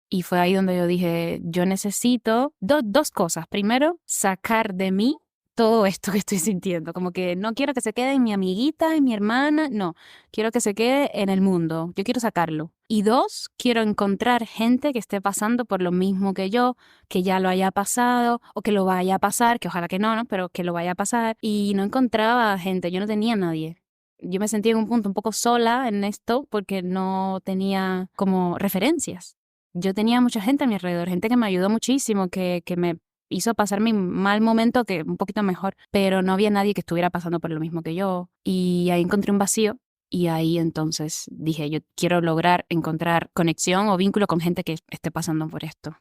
Y fue ahí donde yo dije, yo necesito dos cosas. Primero, sacar de mí todo esto que estoy sintiendo. Como que no quiero que se quede en mi amiguita, en mi hermana, no. Quiero que se quede en el mundo. Yo quiero sacarlo. Y dos, quiero encontrar gente que esté pasando por lo mismo que yo, que ya lo haya pasado o que lo vaya a pasar, que ojalá que no, ¿no? Pero que lo vaya a pasar. Y no encontraba gente, yo no tenía nadie. Yo me sentía en un punto un poco sola en esto porque no tenía como referencias. Yo tenía mucha gente a mi alrededor, gente que me ayudó muchísimo, que me hizo pasar mi mal momento que un poquito mejor, pero no había nadie que estuviera pasando por lo mismo que yo. Y ahí encontré un vacío y ahí entonces dije, yo quiero lograr encontrar conexión o vínculo con gente que esté pasando por esto.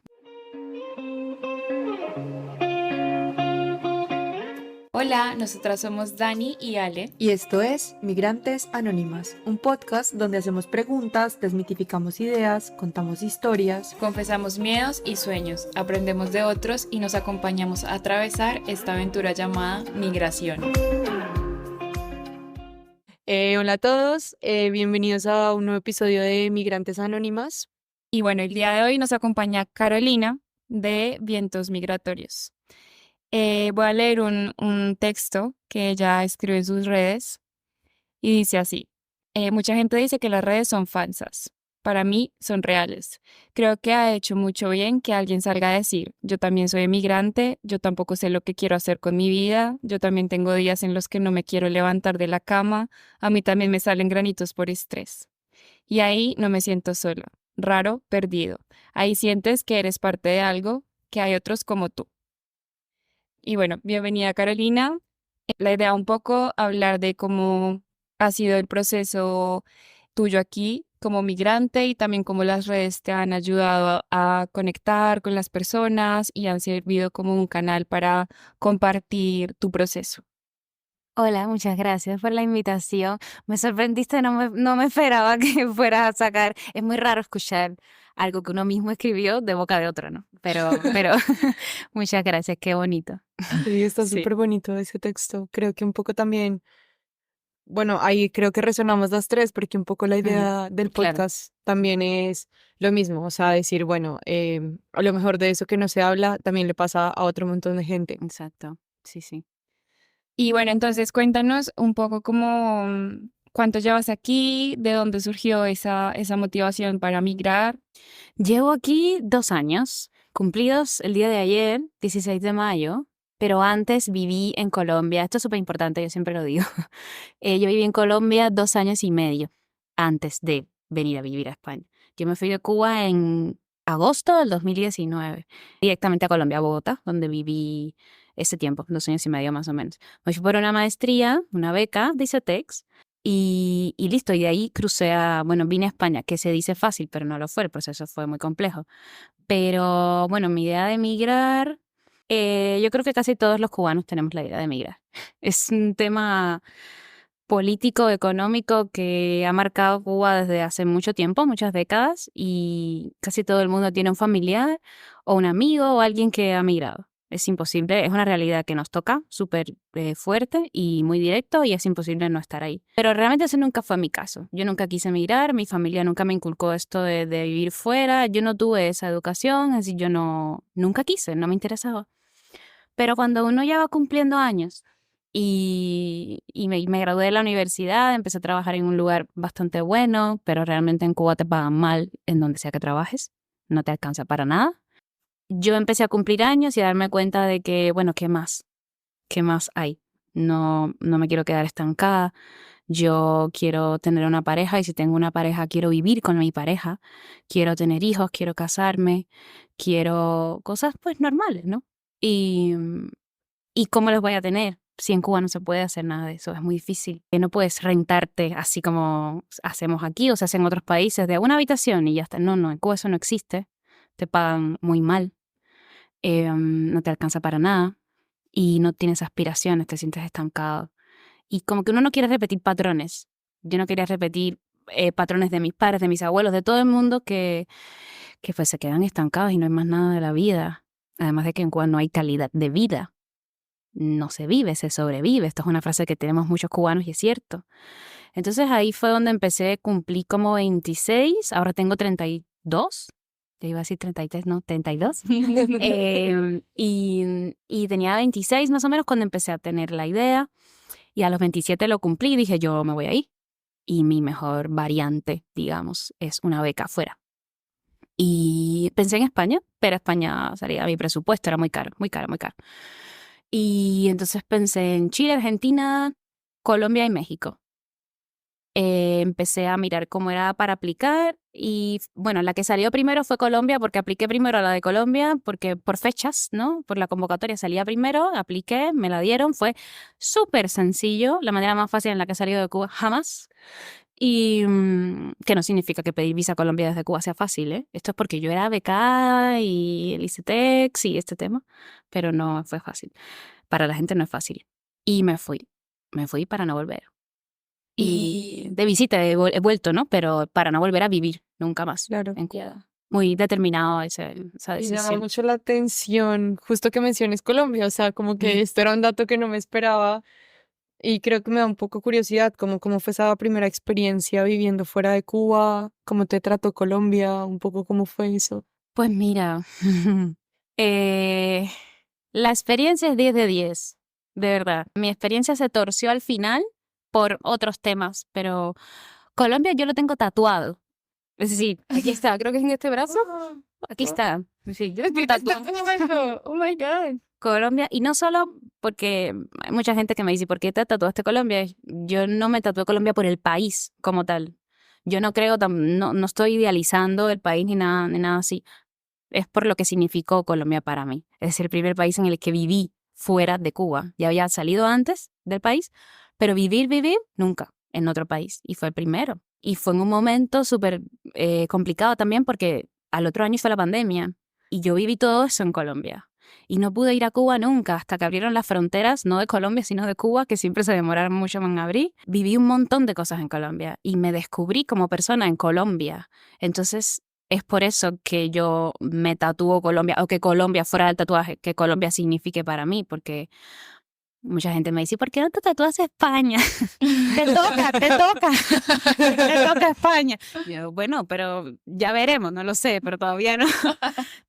Hola, nosotras somos Dani y Ale. Y esto es Migrantes Anónimas, un podcast donde hacemos preguntas, desmitificamos ideas, contamos historias. Confesamos miedos y sueños, aprendemos de otros y nos acompañamos a atravesar esta aventura llamada migración. Hola a todos, bienvenidos a un nuevo episodio de Migrantes Anónimas. Y bueno, el día de hoy nos acompaña Carolina de Vientos Migratorios. Voy a leer un texto que ella escribe en sus redes y dice así. Mucha gente dice que las redes son falsas. Para mí son reales. Creo que ha hecho mucho bien que alguien salga a decir, yo también soy emigrante, yo tampoco sé lo que quiero hacer con mi vida, yo también tengo días en los que no me quiero levantar de la cama, a mí también me salen granitos por estrés. Y ahí no me siento sola, raro, perdido. Ahí sientes que eres parte de algo, que hay otros como tú. Y bueno, bienvenida Carolina. La idea un poco hablar de cómo ha sido el proceso tuyo aquí como migrante y también cómo las redes te han ayudado a conectar con las personas y han servido como un canal para compartir tu proceso. Hola, muchas gracias por la invitación. Me sorprendiste, no me esperaba que fueras a sacar. Es muy raro escuchar algo que uno mismo escribió de boca de otro, ¿no? Pero muchas gracias, qué bonito. Sí, está Sí. súper bonito ese texto. Creo que un poco también, bueno, ahí creo que resonamos las tres porque un poco la Ujú, idea del claro, podcast también es lo mismo, o sea, decir, bueno, a lo mejor de eso que no se habla también le pasa a otro montón de gente. exacto. Sí, sí. Y bueno, entonces cuéntanos un poco cómo, cuánto llevas aquí, de dónde surgió esa motivación para migrar. Llevo aquí 2 años, cumplidos el día de ayer, 16 de mayo, pero antes viví en Colombia. Esto es súper importante, yo siempre lo digo. Yo viví en Colombia 2 años y medio antes de venir a vivir a España. Yo me fui de Cuba en agosto del 2019, directamente a Colombia, a Bogotá, donde viví ese tiempo, 2 años y medio más o menos. Me fui por una maestría, una beca de ICETEX, y listo, y de ahí crucé bueno, vine a España, que se dice fácil, pero no lo fue, el proceso fue muy complejo. Pero bueno, mi idea de emigrar, yo creo que casi todos los cubanos tenemos la idea de emigrar. Es un tema político, económico que ha marcado Cuba desde hace mucho tiempo, muchas décadas, y casi todo el mundo tiene un familiar o un amigo o alguien que ha migrado. Es imposible, es una realidad que nos toca súper fuerte y muy directo y es imposible no estar ahí. Pero realmente ese nunca fue mi caso. Yo nunca quise emigrar, mi familia nunca me inculcó esto de vivir fuera, yo no tuve esa educación, así yo nunca quise, no me interesaba. Pero cuando uno ya va cumpliendo años y me gradué de la universidad, empecé a trabajar en un lugar bastante bueno, pero realmente en Cuba te pagan mal en donde sea que trabajes, no te alcanza para nada. Yo empecé a cumplir años y a darme cuenta de que, bueno, ¿qué más? ¿Qué más hay? No me quiero quedar estancada. Yo quiero tener una pareja y si tengo una pareja quiero vivir con mi pareja, quiero tener hijos, quiero casarme, quiero cosas pues normales, ¿no? Y, ¿Y cómo los voy a tener? Si en Cuba no se puede hacer nada de eso, es muy difícil. No puedes rentarte así como hacemos aquí o se hace en otros países de una habitación y ya está. No, en Cuba eso no existe. Te pagan muy mal, no te alcanza para nada y no tienes aspiraciones, te sientes estancado. Y como que uno no quiere repetir patrones. Yo no quería repetir patrones de mis padres, de mis abuelos, de todo el mundo que pues se quedan estancados y no hay más nada de la vida. Además de que en Cuba no hay calidad de vida. No se vive, se sobrevive. Esto es una frase que tenemos muchos cubanos y es cierto. Entonces ahí fue donde empecé, cumplí como 26, ahora tengo 32. ya iba a decir 33, no, 32. Y tenía 26 más o menos cuando empecé a tener la idea. Y a los 27 lo cumplí y dije, yo me voy a ir. Y mi mejor variante, digamos, es una beca afuera. Y pensé en España, pero España salía mi presupuesto, era muy caro, muy caro, muy caro. Y entonces pensé en Chile, Argentina, Colombia y México. Empecé a mirar cómo era para aplicar y bueno, la que salió primero fue Colombia porque apliqué primero a la de Colombia porque por fechas, ¿no? Por la convocatoria salía primero, apliqué, me la dieron, fue súper sencillo, la manera más fácil en la que he salido de Cuba jamás. Y que no significa que pedir visa a Colombia desde Cuba sea fácil, ¿eh? Esto es porque yo era becada y el ICETEX y este tema, pero no fue fácil. Para la gente no es fácil. Y me fui para no volver. Y de visita he vuelto, ¿no? Pero para no volver a vivir nunca más Claro. en Cuba. Muy determinado esa Y llama decisión. mucho la atención, justo que menciones Colombia, o sea, como que esto era un dato que no me esperaba y creo que me da un poco curiosidad, como cómo fue esa primera experiencia viviendo fuera de Cuba, cómo te trató Colombia, un poco cómo fue eso. Pues mira, eh, la experiencia es 10 de 10, de verdad. Mi experiencia se torció al final por otros temas, pero Colombia yo lo tengo tatuado. Es decir, aquí está, creo que es en este brazo. Aquí está. Sí, yo lo tengo tatuado. Oh my God. Colombia, y no solo porque hay mucha gente que me dice, ¿por qué te tatuaste Colombia? Yo no me tatué Colombia por el país como tal. Yo no creo, no estoy idealizando el país ni nada así. Es por lo que significó Colombia para mí. Es decir, el primer país en el que viví fuera de Cuba. Ya había salido antes del país, pero vivir, nunca en otro país. Y fue el primero. Y fue en un momento súper complicado también porque al otro año fue la pandemia. Y yo viví todo eso en Colombia. Y no pude ir a Cuba nunca hasta que abrieron las fronteras, no de Colombia, sino de Cuba, que siempre se demoraron mucho en abrir. Viví un montón de cosas en Colombia y me descubrí como persona en Colombia. Entonces, es por eso que yo me tatúo Colombia, o que Colombia fuera el tatuaje, que Colombia signifique para mí, porque mucha gente me dice, ¿por qué no te tatúas España? Te toca, te toca, te toca España. Yo, bueno, pero ya veremos, no lo sé, pero todavía no,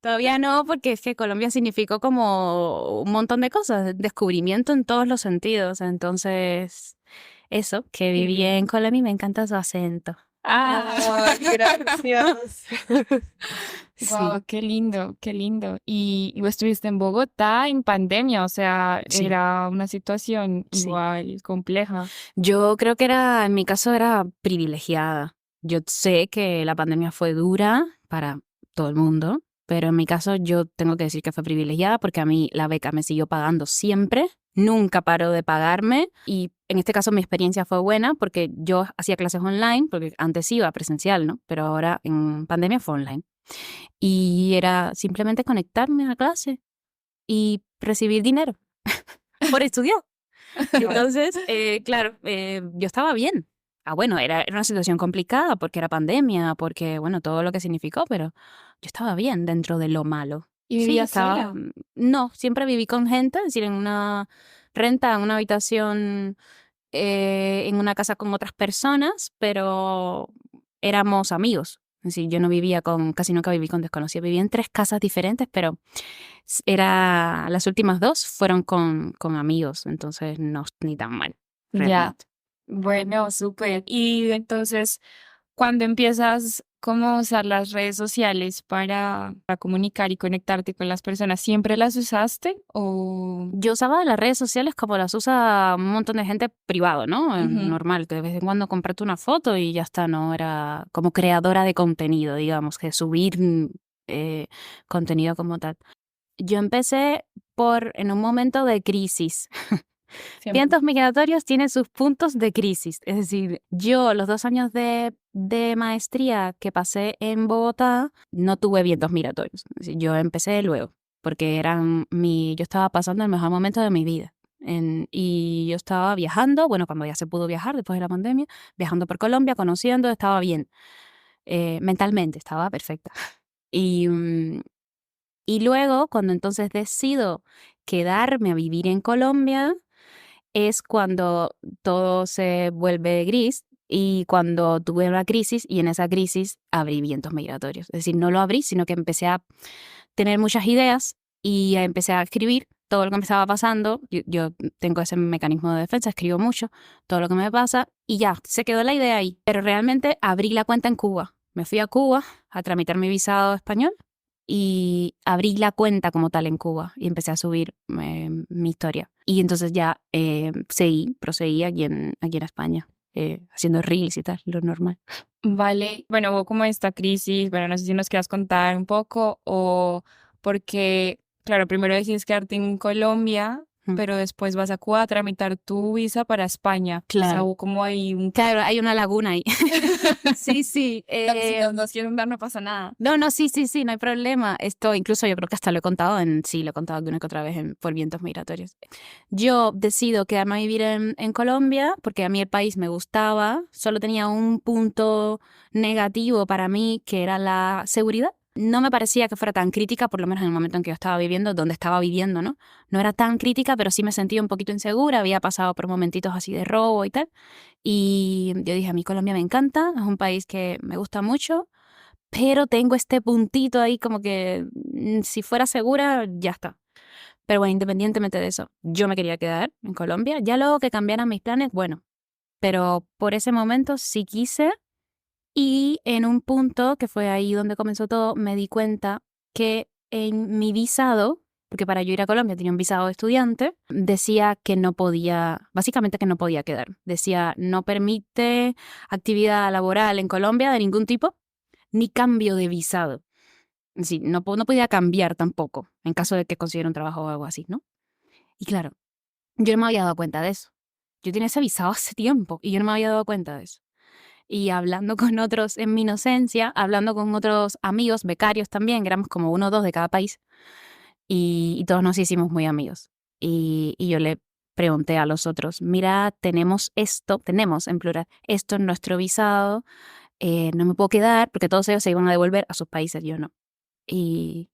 todavía no, porque es que Colombia significó como un montón de cosas, descubrimiento en todos los sentidos, entonces eso, que viví en Colombia y me encanta su acento. Ay, gracias. Sí. Wow, qué lindo, qué lindo. Y vos estuviste en Bogotá en pandemia, o sea, Sí. era una situación Sí. igual compleja. Yo creo que en mi caso era privilegiada. Yo sé que la pandemia fue dura para todo el mundo, pero en mi caso yo tengo que decir que fue privilegiada porque a mí la beca me siguió pagando siempre, nunca paró de pagarme y en este caso mi experiencia fue buena porque yo hacía clases online, porque antes iba presencial, ¿no? Pero ahora en pandemia fue online. Y era simplemente conectarme a la clase y recibir dinero por estudiar. Entonces, claro, yo estaba bien. Bueno, era una situación complicada porque era pandemia, porque, bueno, todo lo que significó, pero yo estaba bien dentro de lo malo. ¿Y Sí, vivías estaba. sola? No, siempre viví con gente, es decir, en una renta, en una habitación, en una casa con otras personas, pero éramos amigos. Es decir, yo no vivía casi nunca viví con desconocidos. Viví en 3 casas diferentes, pero las últimas 2 fueron con amigos, entonces no ni tan mal, Ya. realmente. Bueno, súper. Y entonces, cuando empiezas cómo a usar las redes sociales para comunicar y conectarte con las personas, ¿siempre las usaste o...? Yo usaba las redes sociales como las usa un montón de gente privado, ¿no? Ujú. Normal, que de vez en cuando comprarte una foto y ya está, no era como creadora de contenido, digamos, que subir contenido como tal. Yo empecé en un momento de crisis. Siempre. Vientos migratorios tienen sus puntos de crisis. Es decir, yo los 2 años de maestría que pasé en Bogotá no tuve vientos migratorios. Es decir, yo empecé luego, porque yo estaba pasando el mejor momento de mi vida. Y yo estaba viajando, bueno, cuando ya se pudo viajar después de la pandemia, viajando por Colombia, conociendo, estaba bien. Mentalmente estaba perfecta. Y luego, cuando entonces decido quedarme a vivir en Colombia, es cuando todo se vuelve gris Y cuando tuve una crisis, y en esa crisis abrí Vientos Migratorios. Es decir, no lo abrí, sino que empecé a tener muchas ideas y empecé a escribir todo lo que me estaba pasando. Yo tengo ese mecanismo de defensa, escribo mucho, todo lo que me pasa, y ya, se quedó la idea ahí. Pero realmente abrí la cuenta en Cuba. Me fui a Cuba a tramitar mi visado español y abrí la cuenta como tal en Cuba y empecé a subir mi historia. Y entonces ya proseguí aquí en España, haciendo reels y tal, lo normal. Vale, bueno, hubo como esta crisis, bueno, no sé si nos quieras contar un poco o porque, claro, primero decides quedarte en Colombia, Mm. pero después vas a Cuba a tramitar tu visa para España. O sea, Claro. hubo como ahí un... Claro, hay una laguna ahí. Sí, sí. Si nos quieren dar, no pasa nada. No, sí, no hay problema. Esto incluso yo creo que hasta lo he contado lo he contado una que otra vez por Vientos Migratorios. Yo decido quedarme a vivir en Colombia porque a mí el país me gustaba, solo tenía un punto negativo para mí que era la seguridad. No me parecía que fuera tan crítica, por lo menos en el momento en que yo estaba viviendo, donde estaba viviendo, ¿no? No era tan crítica, pero sí me sentía un poquito insegura, había pasado por momentitos así de robo y tal. Y yo dije, a mí Colombia me encanta, es un país que me gusta mucho, pero tengo este puntito ahí como que si fuera segura, ya está. Pero bueno, independientemente de eso, yo me quería quedar en Colombia. Ya luego que cambiaran mis planes, bueno, pero por ese momento sí quise. Y en un punto, que fue ahí donde comenzó todo, me di cuenta que en mi visado, porque para yo ir a Colombia tenía un visado de estudiante, decía que no podía, básicamente que no podía quedar. Decía, no permite actividad laboral en Colombia de ningún tipo, ni cambio de visado. Es decir, no podía cambiar tampoco, en caso de que consiguiera un trabajo o algo así, ¿no? Y claro, yo no me había dado cuenta de eso. Yo tenía ese visado hace tiempo y yo no me había dado cuenta de eso. Y hablando con otros en mi inocencia, hablando con otros amigos, becarios también, que éramos como 1 o 2 de cada país, y todos nos hicimos muy amigos. Y yo le pregunté a los otros, mira, tenemos en plural, esto en nuestro visado, no me puedo quedar, porque todos ellos se iban a devolver a sus países, yo no. Y,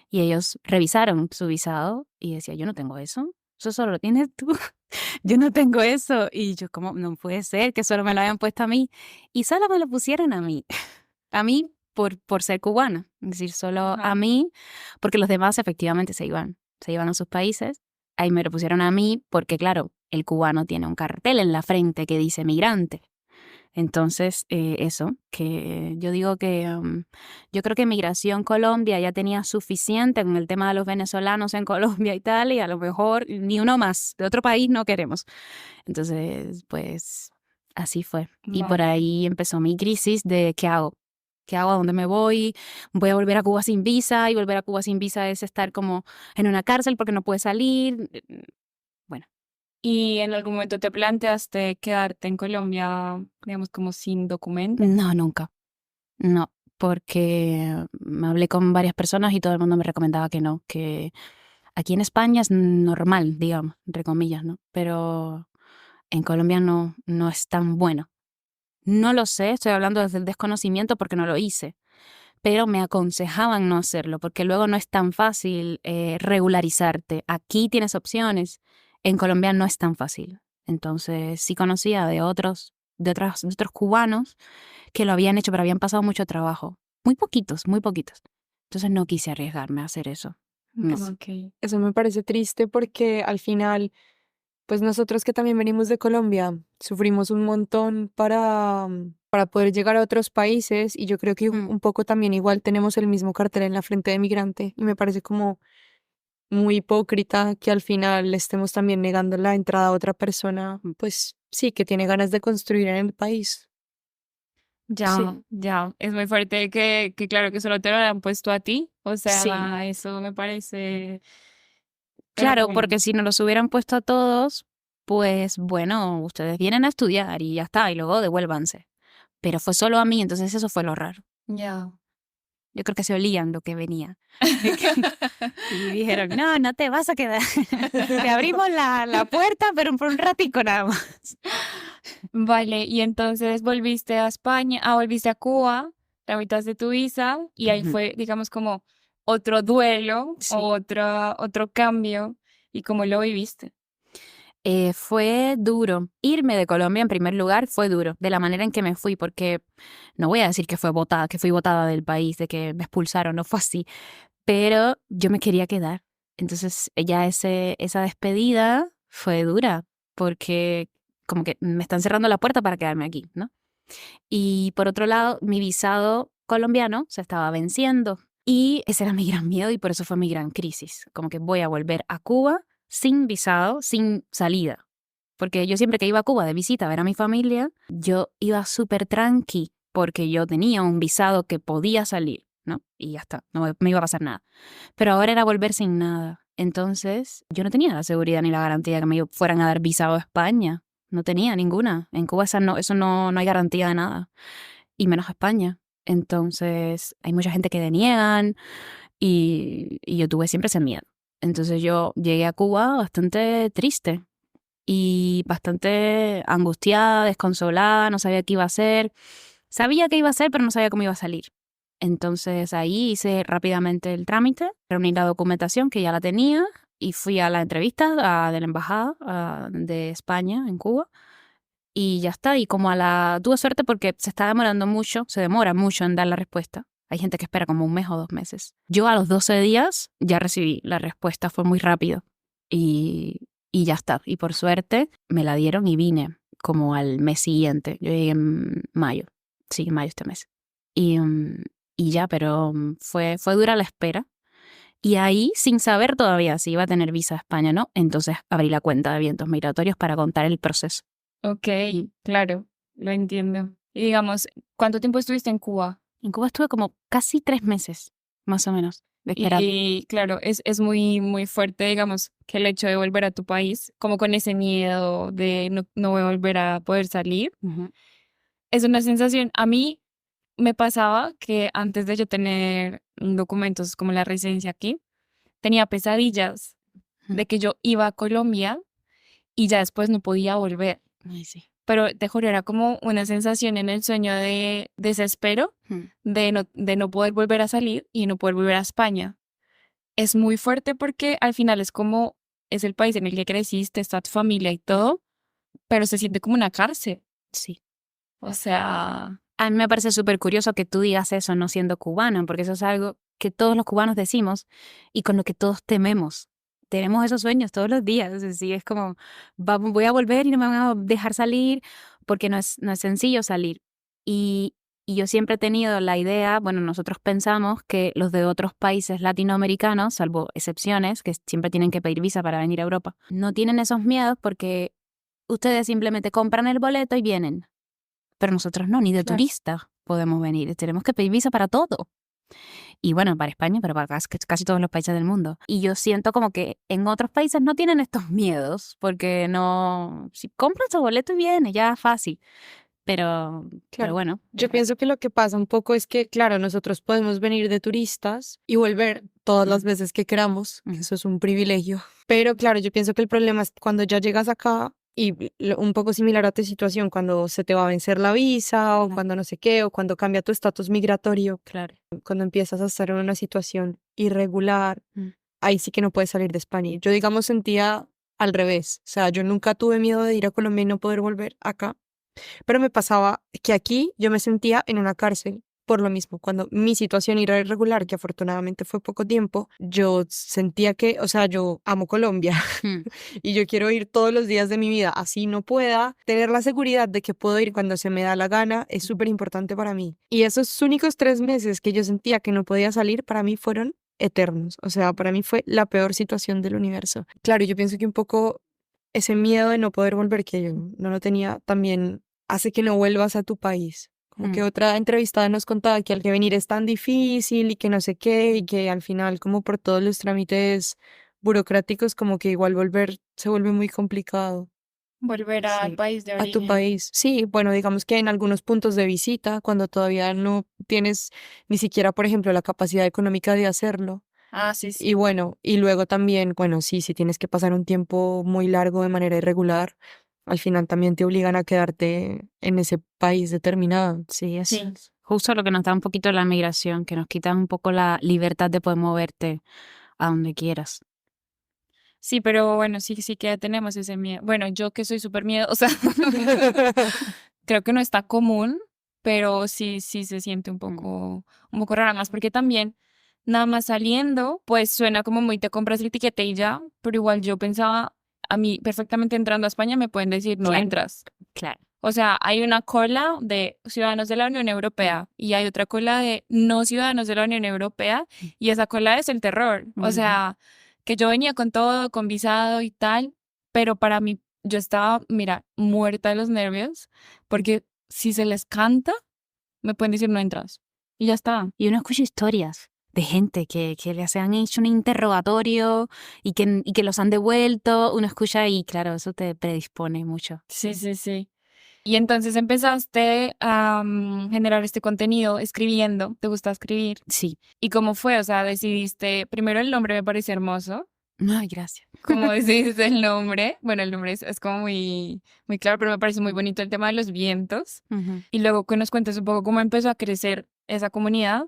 y ellos revisaron su visado y decía, yo no tengo eso solo lo tienes tú. Yo no tengo eso. Y yo, como, no puede ser que solo me lo hayan puesto a mí. Y solo me lo pusieron a mí. A mí por ser cubana. Es decir, solo Ajá. a mí, porque los demás efectivamente se iban a sus países. Ahí me lo pusieron a mí porque, claro, el cubano tiene un cartel en la frente que dice migrante. Entonces, eso, que yo digo que yo creo que Migración Colombia ya tenía suficiente con el tema de los venezolanos en Colombia y tal, y a lo mejor ni uno más, de otro país no queremos. Entonces, pues así fue. Y por Vale. ahí empezó mi crisis de ¿qué hago? ¿Qué hago? ¿A dónde me voy? ¿Voy a volver a Cuba sin visa? Y volver a Cuba sin visa es estar como en una cárcel porque no puedes salir. Bueno, ¿Y en algún momento te planteaste quedarte en Colombia, digamos, como sin documento? no, nunca. No, porque me hablé con varias personas y todo el mundo me recomendaba que no, que aquí en España es normal, digamos, entre comillas, ¿no? Pero en Colombia no es tan bueno. No lo sé, estoy hablando desde el desconocimiento porque no lo hice, pero me aconsejaban no hacerlo porque luego no es tan fácil regularizarte. Aquí tienes opciones, en Colombia no es tan fácil. Entonces sí conocía de otros cubanos que lo habían hecho, pero habían pasado mucho trabajo. Muy poquitos, muy poquitos. Entonces no quise arriesgarme a hacer eso. No. Ok. Eso me parece triste porque al final, pues nosotros que también venimos de Colombia, sufrimos un montón para poder llegar a otros países y yo creo que Mm. un poco también igual tenemos el mismo cartel en la frente de migrante y me parece como muy hipócrita que al final le estemos también negando la entrada a otra persona, pues sí, que tiene ganas de construir en el país. Sí. Ya, es muy fuerte que claro, que solo te lo han puesto a ti. O Sí, sea, eso me parece, pero claro, bueno, porque si nos los hubieran puesto a todos, pues bueno, ustedes vienen a estudiar y ya está, y luego devuélvanse. Pero fue solo a mí, entonces eso fue lo raro. ya. Yo creo que se olían lo que venía. Y dijeron, no, no te vas a quedar. Te abrimos la puerta, pero por un ratico nada más. Vale, y entonces volviste a España, volviste a Cuba, tramitaste tu visa y ahí Ujú. fue, digamos, como otro duelo, Sí. otro cambio. ¿Y cómo lo viviste? Fue duro. Irme de Colombia en primer lugar fue duro, de la manera en que me fui, porque no voy a decir que que fui botada del país, de que me expulsaron, no fue así, pero yo me quería quedar. Entonces ya esa despedida fue dura, porque como que me están cerrando la puerta para quedarme aquí, ¿no? Y por otro lado, mi visado colombiano se estaba venciendo y ese era mi gran miedo y por eso fue mi gran crisis. Como que voy a volver a Cuba sin visado, sin salida. Porque yo siempre que iba a Cuba de visita a ver a mi familia, yo iba súper tranqui porque yo tenía un visado que podía salir, ¿no? Y ya está, no me iba a pasar nada. Pero ahora era volver sin nada. Entonces, yo no tenía la seguridad ni la garantía que me fueran a dar visado a España. No tenía ninguna. En Cuba eso no hay garantía de nada. Y menos a España. Entonces, hay mucha gente que deniegan y yo tuve siempre ese miedo. Entonces yo llegué a Cuba bastante triste y bastante angustiada, desconsolada, no sabía qué iba a hacer. Sabía qué iba a hacer, pero no sabía cómo iba a salir. Entonces ahí hice rápidamente el trámite, reuní la documentación que ya la tenía y fui a la entrevista de la embajada de España en Cuba y ya está. Y tuve suerte porque se demora mucho en dar la respuesta. Hay gente que espera como un mes o 2 meses. Yo a los 12 días ya recibí la respuesta, fue muy rápido y ya está. Y por suerte me la dieron y vine como al mes siguiente. Yo llegué en mayo, sí, en mayo este mes. Y, y ya, pero fue dura la espera. Y ahí, sin saber todavía si iba a tener visa a España o no, entonces abrí la cuenta de Vientos Migratorios para contar el proceso. Ok, claro, lo entiendo. Y digamos, ¿cuánto tiempo estuviste en Cuba? En Cuba estuve como casi 3 meses, más o menos, de esperar. Y claro, es muy, muy fuerte, digamos, que el hecho de volver a tu país, como con ese miedo de no voy a volver a poder salir, Ujú. es una sensación. A mí me pasaba que antes de yo tener documentos como la residencia aquí, tenía pesadillas de que yo iba a Colombia y ya después no podía volver. Ay, sí. Pero te juro, era como una sensación en el sueño de desespero, de no poder volver a salir y no poder volver a España. Es muy fuerte porque al final es el país en el que creciste, está tu familia y todo, pero se siente como una cárcel. Sí. O sea, A mí me parece súper curioso que tú digas eso no siendo cubano, porque eso es algo que todos los cubanos decimos y con lo que todos tememos. Tenemos esos sueños todos los días. Es decir, es como, voy a volver y no me van a dejar salir, porque no es sencillo salir. Y yo siempre he tenido la idea, bueno, nosotros pensamos que los de otros países latinoamericanos, salvo excepciones, que siempre tienen que pedir visa para venir a Europa, no tienen esos miedos porque ustedes simplemente compran el boleto y vienen. Pero nosotros no, ni de claro. turista podemos venir. Tenemos que pedir visa para todo. Y bueno, para España, pero para casi todos los países del mundo. Y yo siento como que en otros países no tienen estos miedos, porque no, si compras tu boleto y viene, ya es fácil. Pero Claro. bueno. Yo pienso que lo que pasa un poco es que, claro, nosotros podemos venir de turistas y volver todas las veces que queramos, que eso es un privilegio. Pero claro, yo pienso que el problema es cuando ya llegas acá y un poco similar a tu situación, cuando se te va a vencer la visa o Claro. cuando no sé qué, o cuando cambia tu estatus migratorio, Claro. cuando empiezas a estar en una situación irregular, Mm. ahí sí que no puedes salir de España. Yo, digamos, sentía al revés. O sea, yo nunca tuve miedo de ir a Colombia y no poder volver acá. Pero me pasaba que aquí yo me sentía en una cárcel por lo mismo. Cuando mi situación era irregular, que afortunadamente fue poco tiempo, yo sentía que, o sea, yo amo Colombia Mm. y yo quiero ir todos los días de mi vida. Así no pueda, tener la seguridad de que puedo ir cuando se me da la gana es súper importante para mí. Y esos únicos 3 meses que yo sentía que no podía salir, para mí fueron eternos. O sea, para mí fue la peor situación del universo. Claro, yo pienso que un poco ese miedo de no poder volver, que yo no lo tenía, también hace que no vuelvas a tu país. Como que otra entrevistada nos contaba que al que venir es tan difícil y que no sé qué, y que al final, como por todos los trámites burocráticos, como que igual volver se vuelve muy complicado. Volver al Sí. país de A tu origen. país. Sí, bueno, digamos que en algunos puntos de visita, cuando todavía no tienes ni siquiera, por ejemplo, la capacidad económica de hacerlo. Ah, sí, Y sí. bueno, y luego también, bueno, sí, si tienes que pasar un tiempo muy largo de manera irregular, al final también te obligan a quedarte en ese país determinado. Sí, es Sí. justo lo que nos da un poquito la migración, que nos quita un poco la libertad de poder moverte a donde quieras. Sí, pero bueno, sí que tenemos ese miedo. Bueno, yo que soy súper miedosa, creo que no está común, pero sí se siente Mm. un poco rara más, porque también nada más saliendo, pues suena como muy te compras el tiquete y ya, pero igual yo pensaba, a mí perfectamente entrando a España me pueden decir no Claro, entras. claro. O sea, hay una cola de ciudadanos de la Unión Europea y hay otra cola de no ciudadanos de la Unión Europea y esa cola es el terror. O Ujú. sea, que yo venía con todo, con visado y tal, pero para mí yo estaba, mira, muerta de los nervios porque si se les canta, me pueden decir no entras y ya está. Y uno escucha historias de gente que les han hecho un interrogatorio y que los han devuelto. Uno escucha y claro, eso te predispone mucho. Sí. Y entonces empezaste a generar este contenido escribiendo, ¿te gusta escribir? Sí. ¿Y cómo fue? O sea, decidiste, primero el nombre me pareció hermoso. Ay, gracias. ¿Cómo decidiste el nombre? Bueno, el nombre es como muy claro, pero me parece muy bonito el tema de los vientos. Ujú. Y luego que nos cuentes un poco cómo empezó a crecer esa comunidad.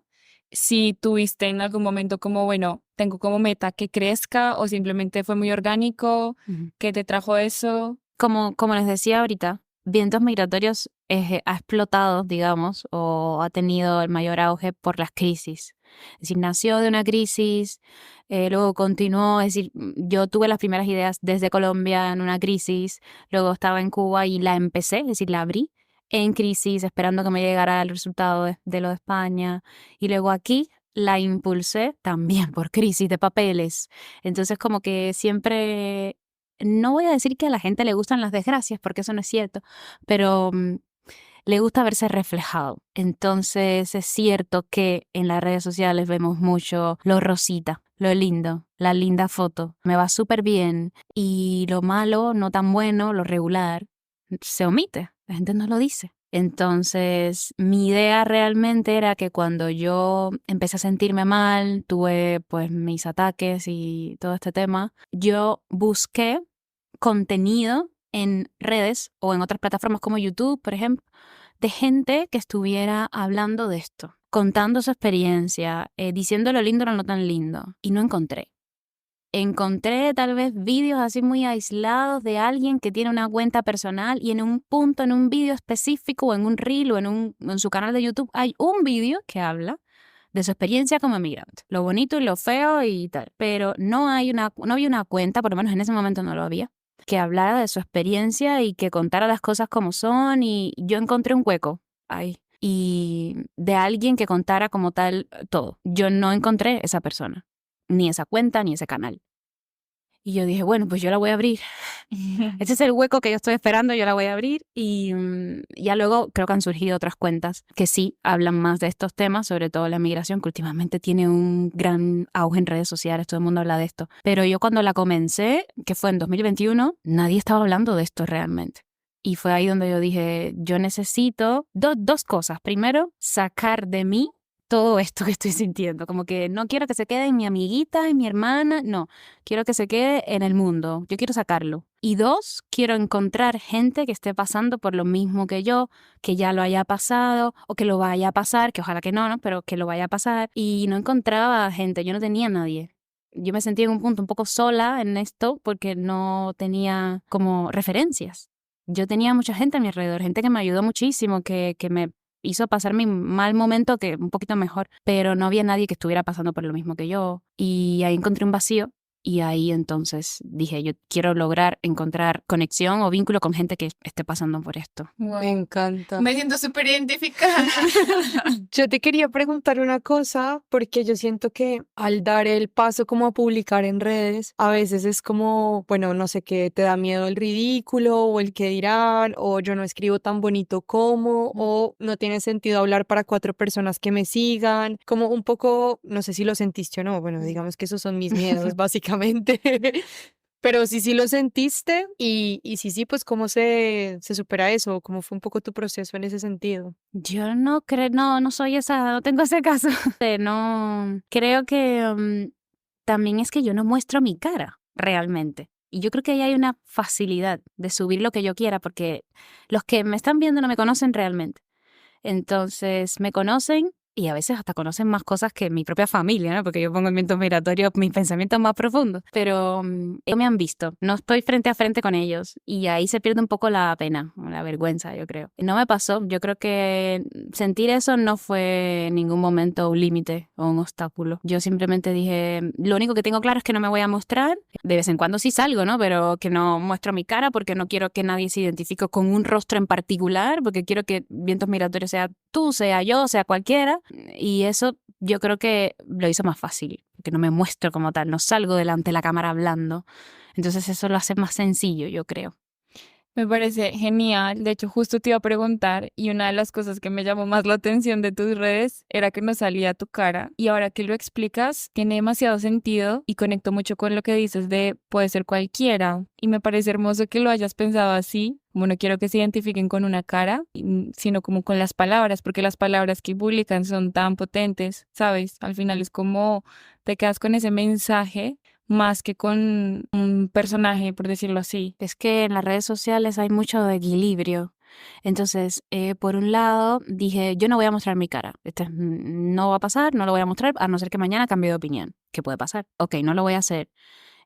Si tuviste en algún momento como, bueno, tengo como meta que crezca o simplemente fue muy orgánico, Ujú. ¿qué te trajo eso? Como les decía ahorita, Vientos Migratorios ha explotado, digamos, o ha tenido el mayor auge por las crisis. Es decir, nació de una crisis, luego continuó, es decir, yo tuve las primeras ideas desde Colombia en una crisis, luego estaba en Cuba y la empecé, es decir, la abrí en crisis, esperando que me llegara el resultado de lo de España, y luego aquí la impulsé también por crisis de papeles. Entonces, como que siempre no voy a decir que a la gente le gustan las desgracias, porque eso no es cierto, pero le gusta verse reflejado. Entonces es cierto que en las redes sociales vemos mucho lo rosita, lo lindo, la linda foto. Me va súper bien y lo malo, no tan bueno, lo regular, se omite. La gente no lo dice. Entonces, mi idea realmente era que cuando yo empecé a sentirme mal, tuve pues mis ataques y todo este tema, yo busqué contenido en redes o en otras plataformas como YouTube, por ejemplo, de gente que estuviera hablando de esto, contando su experiencia, diciendo lo lindo o no tan lindo. Y no encontré. Encontré tal vez vídeos así muy aislados de alguien que tiene una cuenta personal y en un punto, en un vídeo específico o en un reel o en su canal de YouTube hay un vídeo que habla de su experiencia como emigrante, lo bonito y lo feo y tal, pero no había una cuenta, por lo menos en ese momento no lo había, que hablara de su experiencia y que contara las cosas como son y yo encontré un hueco ahí y de alguien que contara como tal todo. Yo no encontré esa persona, ni esa cuenta, ni ese canal. Y yo dije, bueno, pues yo la voy a abrir. Ese es el hueco que yo estoy esperando, yo la voy a abrir y ya luego creo que han surgido otras cuentas que sí hablan más de estos temas, sobre todo la migración, que últimamente tiene un gran auge en redes sociales, todo el mundo habla de esto. Pero yo cuando la comencé, que fue en 2021, nadie estaba hablando de esto realmente. Y fue ahí donde yo dije, yo necesito dos cosas. Primero, sacar de mí todo esto que estoy sintiendo. Como que no quiero que se quede en mi amiguita, en mi hermana, no. Quiero que se quede en el mundo. Yo quiero sacarlo. Y dos, quiero encontrar gente que esté pasando por lo mismo que yo, que ya lo haya pasado o que lo vaya a pasar, que ojalá que no, ¿no? Pero que lo vaya a pasar. Y no encontraba gente, yo no tenía a nadie. Yo me sentía en un punto un poco sola en esto porque no tenía como referencias. Yo tenía mucha gente a mi alrededor, gente que me ayudó muchísimo, que me hizo pasar mi mal momento que un poquito mejor, pero no había nadie que estuviera pasando por lo mismo que yo. Y ahí encontré un vacío y ahí entonces dije, yo quiero lograr encontrar conexión o vínculo con gente que esté pasando por esto. Me Wow. encanta. Me siento súper identificada. Yo te quería preguntar una cosa, porque yo siento que al dar el paso como a publicar en redes, a veces es como, bueno, no sé qué, te da miedo el ridículo o el que dirán, o yo no escribo tan bonito como, o no tiene sentido hablar para 4 personas que me sigan, como un poco, no sé si lo sentiste o no, bueno, digamos que esos son mis miedos, básicamente. Pero sí lo sentiste y sí, pues cómo se supera eso, cómo fue un poco tu proceso en ese sentido. Yo no creo, no soy esa, no tengo ese caso. No, creo que también es que yo no muestro mi cara realmente. Y yo creo que ahí hay una facilidad de subir lo que yo quiera porque los que me están viendo no me conocen realmente. Entonces me conocen y a veces hasta conocen más cosas que mi propia familia, ¿no? Porque yo pongo en vientos migratorios mis pensamientos más profundos. Pero ellos me han visto, no estoy frente a frente con ellos y ahí se pierde un poco la pena, la vergüenza, yo creo. No me pasó, yo creo que sentir eso no fue en ningún momento un límite o un obstáculo. Yo simplemente dije, lo único que tengo claro es que no me voy a mostrar. De vez en cuando sí salgo, ¿no? Pero que no muestro mi cara porque no quiero que nadie se identifique con un rostro en particular, porque quiero que vientos migratorios sea tú, sea yo, sea cualquiera. Y eso yo creo que lo hizo más fácil, porque no me muestro como tal, no salgo delante de la cámara hablando. Entonces eso lo hace más sencillo, yo creo. Me parece genial. De hecho, justo te iba a preguntar y una de las cosas que me llamó más la atención de tus redes era que no salía tu cara. Y ahora que lo explicas, tiene demasiado sentido y conecto mucho con lo que dices de puede ser cualquiera. Y me parece hermoso que lo hayas pensado así. Como no quiero que se identifiquen con una cara, sino como con las palabras, porque las palabras que publican son tan potentes, ¿sabes? Al final es como te quedas con ese mensaje más que con un personaje, por decirlo así. Es que en las redes sociales hay mucho de equilibrio. Entonces, por un lado, dije, yo no voy a mostrar mi cara. No va a pasar, no lo voy a mostrar, a no ser que mañana cambie de opinión. ¿Qué puede pasar? Ok, no lo voy a hacer.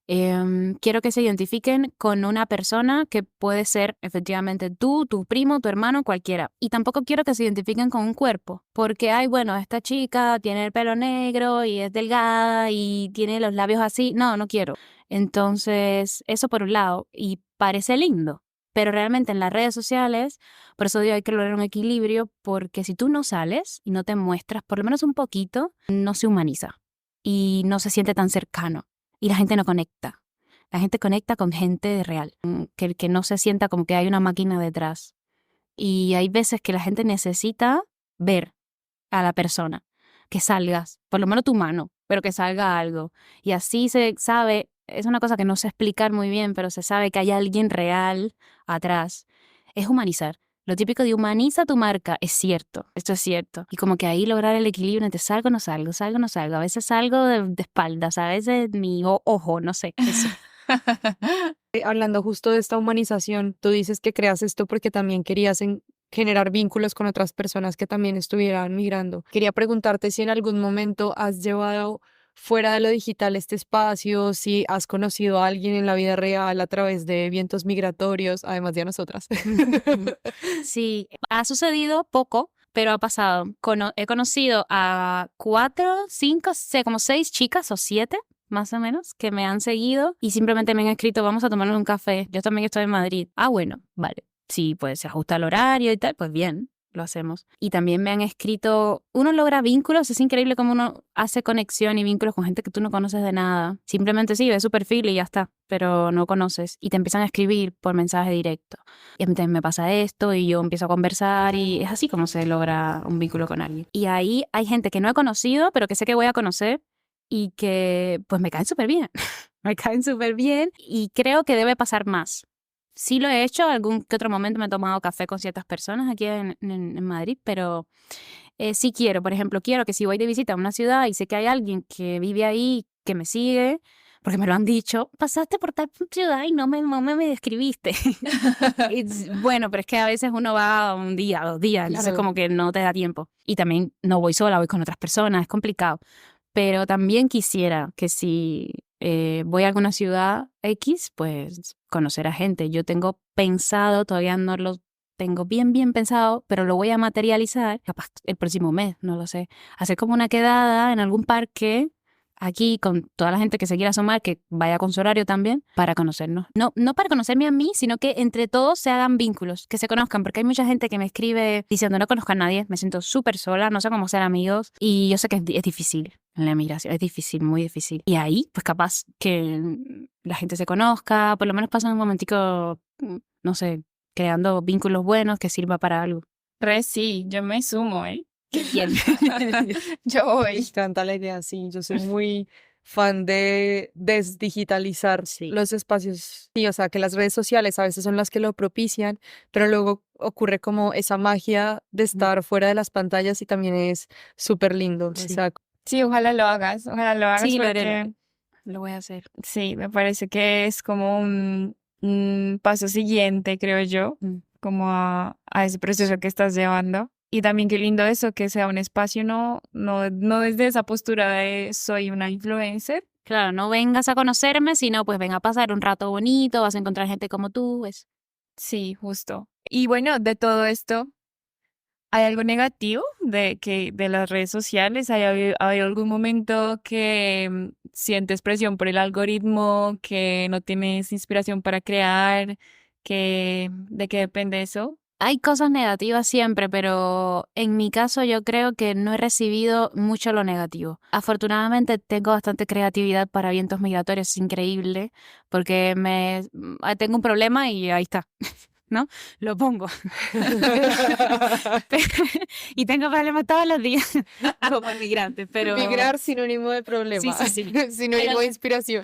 Quiero que se identifiquen con una persona que puede ser efectivamente tú, tu primo, tu hermano, cualquiera. Y tampoco quiero que se identifiquen con un cuerpo, porque, ay, bueno, esta chica tiene el pelo negro y es delgada y tiene los labios así. No, no quiero. Entonces, eso por un lado, y parece lindo. Pero realmente en las redes sociales, por eso digo, hay que lograr un equilibrio, porque si tú no sales y no te muestras, por lo menos un poquito, no se humaniza y no se siente tan cercano. Y la gente no conecta. La gente conecta con gente de real, que no se sienta como que hay una máquina detrás. Y hay veces que la gente necesita ver a la persona, que salgas, por lo menos tu mano, pero que salga algo. Y así se sabe, es una cosa que no sé explicar muy bien, pero se sabe que hay alguien real atrás. Es humanizar. Lo típico de humaniza tu marca es cierto, esto es cierto. Y como que ahí lograr el equilibrio entre salgo, no salgo, salgo, no salgo. A veces salgo de espaldas, a veces mi ojo, no sé, eso. Hablando justo de esta humanización, tú dices que creas esto porque también querías generar vínculos con otras personas que también estuvieran migrando. Quería preguntarte si en algún momento has llevado fuera de lo digital este espacio, si has conocido a alguien en la vida real a través de vientos migratorios, además de a nosotras. Sí, ha sucedido poco, pero ha pasado. He conocido a 4, 5, como 6 chicas o 7, más o menos, que me han seguido y simplemente me han escrito, vamos a tomarnos un café. Yo también estoy en Madrid. Ah, bueno, vale. Sí, pues se ajusta el horario y tal, pues bien, lo hacemos. Y también me han escrito, uno logra vínculos, es increíble cómo uno hace conexión y vínculos con gente que tú no conoces de nada. Simplemente sí, ves su perfil y ya está, pero no conoces. Y te empiezan a escribir por mensaje directo. Y a mí también me pasa esto y yo empiezo a conversar y es así como se logra un vínculo con alguien. Y ahí hay gente que no he conocido, pero que sé que voy a conocer y que pues me caen súper bien. Me caen súper bien y creo que debe pasar más. Sí lo he hecho, algún que otro momento me he tomado café con ciertas personas aquí en Madrid, pero sí quiero, por ejemplo, quiero que si voy de visita a una ciudad y sé que hay alguien que vive ahí, que me sigue, porque me lo han dicho, pasaste por tal ciudad y no me describiste. Bueno, pero es que a veces uno va un día, 2 días, entonces Claro. como que no te da tiempo. Y también no voy sola, voy con otras personas, es complicado. Pero también quisiera que si voy a alguna ciudad X, pues conocer a gente. Yo tengo pensado, todavía no lo tengo bien pensado, pero lo voy a materializar capaz el próximo mes, no lo sé. Hacer como una quedada en algún parque aquí con toda la gente que se quiera asomar, que vaya con su horario también, para conocernos. No para conocerme a mí, sino que entre todos se hagan vínculos, que se conozcan, porque hay mucha gente que me escribe diciendo no conozco a nadie, me siento súper sola, no sé cómo ser amigos, y yo sé que es difícil en la emigración, es difícil, muy difícil. Y ahí, pues capaz que la gente se conozca, por lo menos pasan un momentico, no sé, creando vínculos buenos que sirva para algo. Sí, yo me sumo, ¿eh? Bien. Yo Me voy. encanta la idea, sí, yo soy muy fan de desdigitalizar Sí. los espacios, sí, o sea, que las redes sociales a veces son las que lo propician, pero luego ocurre como esa magia de estar fuera de las pantallas y también es súper lindo, o Sí. sea, Sí, ojalá lo hagas Sí, lo haré, porque lo voy a hacer. sí, me parece que es como un paso siguiente, creo yo, Mm. como a ese proceso que estás llevando. Y también qué lindo eso, que sea un espacio no desde esa postura de soy una influencer. Claro, no vengas a conocerme, sino pues ven a pasar un rato bonito, vas a encontrar gente como tú, pues. Sí, justo. Y bueno, de todo esto, ¿hay algo negativo de las redes sociales? ¿Hay algún momento que sientes presión por el algoritmo, que no tienes inspiración para crear, de qué depende eso? Hay cosas negativas siempre, pero en mi caso yo creo que no he recibido mucho lo negativo. Afortunadamente tengo bastante creatividad para vientos migratorios, es increíble, porque tengo un problema y ahí está, ¿no? Lo pongo. Y tengo problemas todos los días como migrante, pero Migrar sinónimo de sí, problema, sí, sí. sinónimo Pero de inspiración.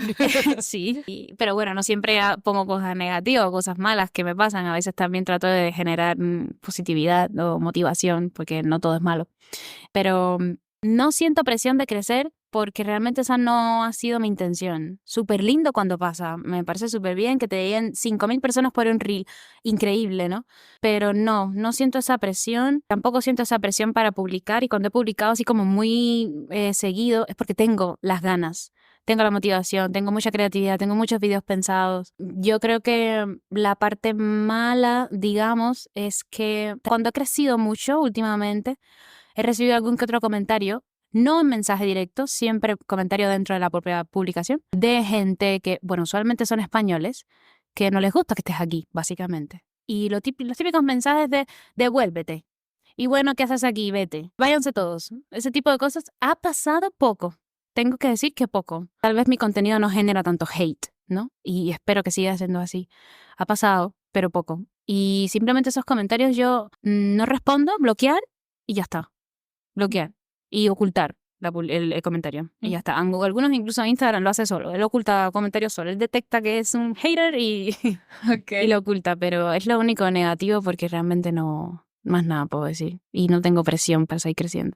sí, pero bueno, no siempre pongo cosas negativas o cosas malas que me pasan. A veces también trato de generar positividad o motivación, porque no todo es malo. Pero no siento presión de crecer porque realmente esa no ha sido mi intención. Súper lindo cuando pasa. Me parece súper bien que te lleguen 5.000 personas por un reel. Increíble, ¿no? Pero no siento esa presión. Tampoco siento esa presión para publicar. Y cuando he publicado así como muy seguido es porque tengo las ganas. Tengo la motivación, tengo mucha creatividad, tengo muchos videos pensados. Yo creo que la parte mala, digamos, es que cuando he crecido mucho últimamente, he recibido algún que otro comentario, no en mensaje directo, siempre comentario dentro de la propia publicación, de gente que, bueno, usualmente son españoles, que no les gusta que estés aquí, básicamente. Y los típicos mensajes de devuélvete. Y bueno, ¿qué haces aquí? Vete. Váyanse todos. Ese tipo de cosas ha pasado poco. Tengo que decir que poco. Tal vez mi contenido no genera tanto hate, ¿no? Y espero que siga siendo así. Ha pasado, pero poco. Y simplemente esos comentarios yo no respondo, bloquear y ya está. Bloquear y ocultar el comentario. Y ya está. Algunos incluso Instagram lo hace solo. Él oculta comentarios solo. Él detecta que es un hater y, Ok. y lo oculta. Pero es lo único negativo porque realmente no, más nada puedo decir. Y no tengo presión para seguir creciendo.